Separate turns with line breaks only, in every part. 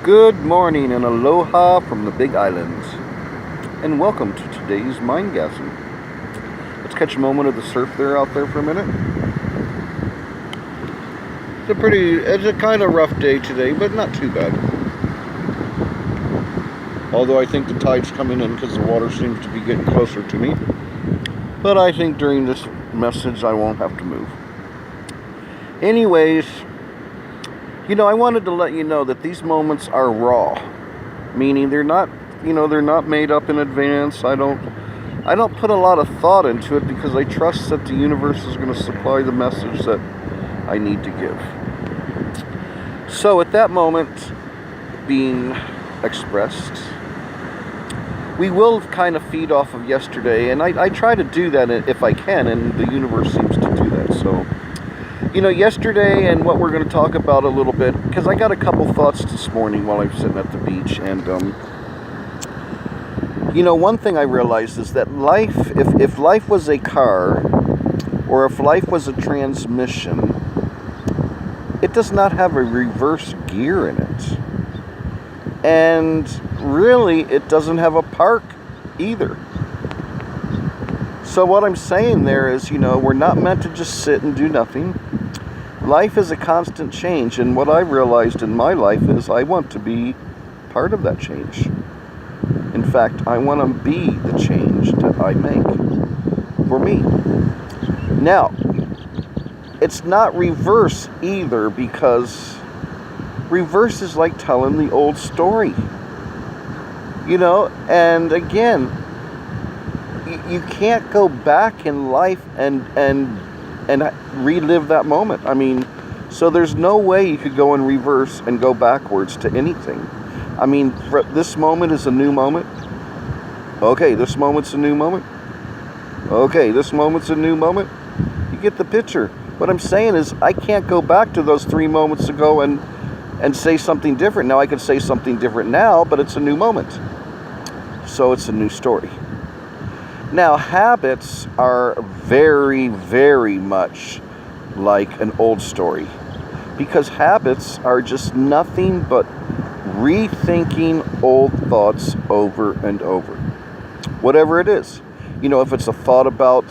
Good morning and aloha from the Big Island, and welcome to today's Mindgasm. Let's catch a moment of the surf there out there for a minute. It's a kind of rough day today, but not too bad. Although I think the tide's coming in because the water seems to be getting closer to me. But I think during this message I won't have to move. Anyways, I wanted to let you know that these moments are raw, meaning they're not made up in advance. I don't put a lot of thought into it because I trust that the universe is going to supply the message that I need to give. So at that moment being expressed, we will kind of feed off of yesterday, and I try to do that if I can, and the universe seems to do that. So yesterday and what we're going to talk about a little bit, because I got a couple thoughts this morning while I was sitting at the beach, and one thing I realized is that life, if life was a car, or if life was a transmission, it does not have a reverse gear in it. And really, it doesn't have a park either. So what I'm saying there is, we're not meant to just sit and do nothing. Life is a constant change, and what I've realized in my life is I want to be part of that change. In fact, I want to be the change that I make for me. Now, it's not reverse either, because reverse is like telling the old story. And again, you can't go back in life and relive that moment. So there's no way you could go in reverse and go backwards to anything. This moment is a new moment. Okay, this moment's a new moment. Okay, this moment's a new moment. You get the picture. What I'm saying is I can't go back to those 3 moments ago and say something different. Now I could say something different now, but it's a new moment. So it's a new story. Now, habits are very, very much like an old story, because habits are just nothing but rethinking old thoughts over and over. Whatever it is. If it's a thought about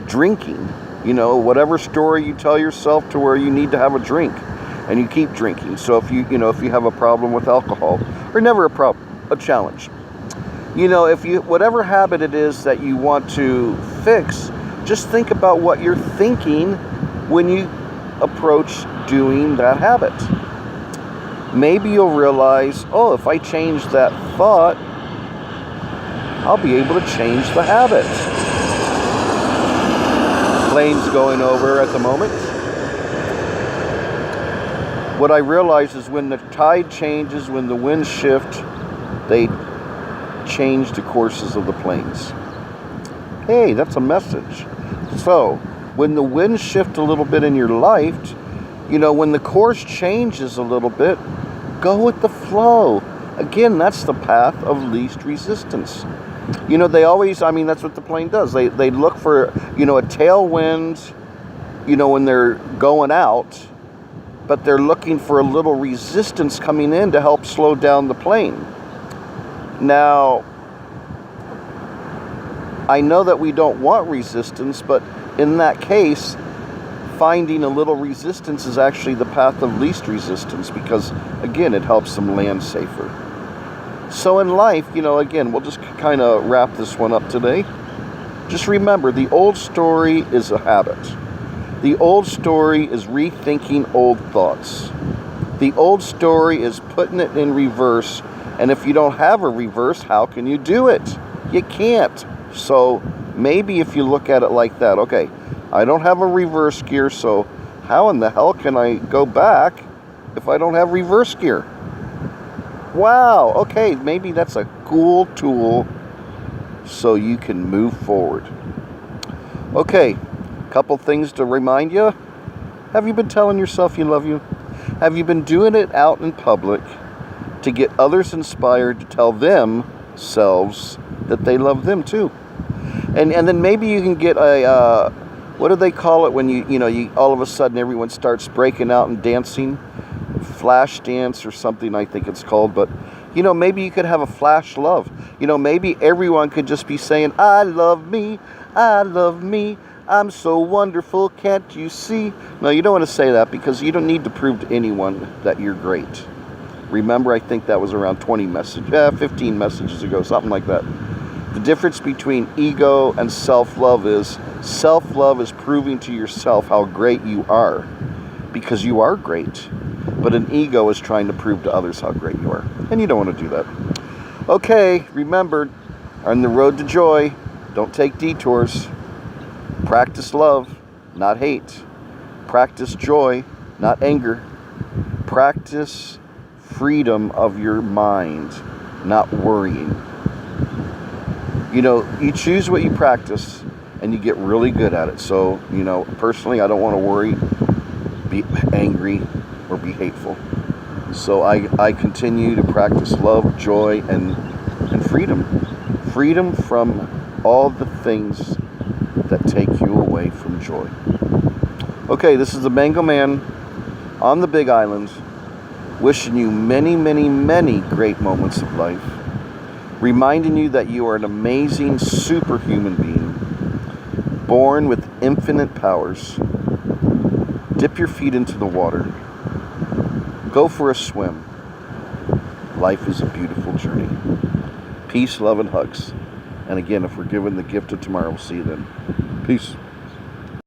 drinking, whatever story you tell yourself to where you need to have a drink, and you keep drinking. So if you have a problem with alcohol, or never a challenge. Whatever habit it is that you want to fix, just think about what you're thinking when you approach doing that habit. Maybe you'll realize, if I change that thought, I'll be able to change the habit. Planes going over at the moment. What I realize is when the tide changes, when the winds shift, they change the courses of the planes. Hey, that's a message. So, when the winds shift a little bit in your life, when the course changes a little bit, go with the flow. Again, that's the path of least resistance. They always, that's what the plane does. They look for, a tailwind, when they're going out, but they're looking for a little resistance coming in to help slow down the plane. Now, I know that we don't want resistance, but in that case, finding a little resistance is actually the path of least resistance, because, again, it helps them land safer. So in life, again, we'll just kind of wrap this one up today. Just remember, the old story is a habit. The old story is rethinking old thoughts. The old story is putting it in reverse. And if you don't have a reverse, how can you do it? You can't. So maybe if you look at it like that, okay, I don't have a reverse gear, so how in the hell can I go back if I don't have reverse gear? Wow, okay, maybe that's a cool tool so you can move forward. Okay, couple things to remind you. Have you been telling yourself you love you? Have you been doing it out in public to get others inspired to tell themselves that they love them too? And then maybe you can get a, what do they call it when you all of a sudden everyone starts breaking out and dancing? flash dance or something, I think it's called. But, maybe you could have a flash love. Maybe everyone could just be saying, I love me, I'm so wonderful, can't you see? No, you don't want to say that, because you don't need to prove to anyone that you're great. Remember, I think that was around 15 messages ago, something like that. The difference between ego and self-love is proving to yourself how great you are, because you are great. But an ego is trying to prove to others how great you are, and you don't want to do that. Okay, remember, on the road to joy, don't take detours. Practice love, not hate. Practice joy, not anger. Practice freedom of your mind, not worrying. You choose what you practice, and you get really good at it. So, personally, I don't want to worry, be angry, or be hateful. So I continue to practice love, joy, and freedom. Freedom from all the things that take you away from joy. Okay, this is the Mango Man on the Big Island, wishing you many, many, many great moments of life, reminding you that you are an amazing superhuman being, born with infinite powers. Dip your feet into the water. Go for a swim. Life is a beautiful journey. Peace, love, and HUGz. And again, if we're given the gift of tomorrow, we'll see you then. Peace.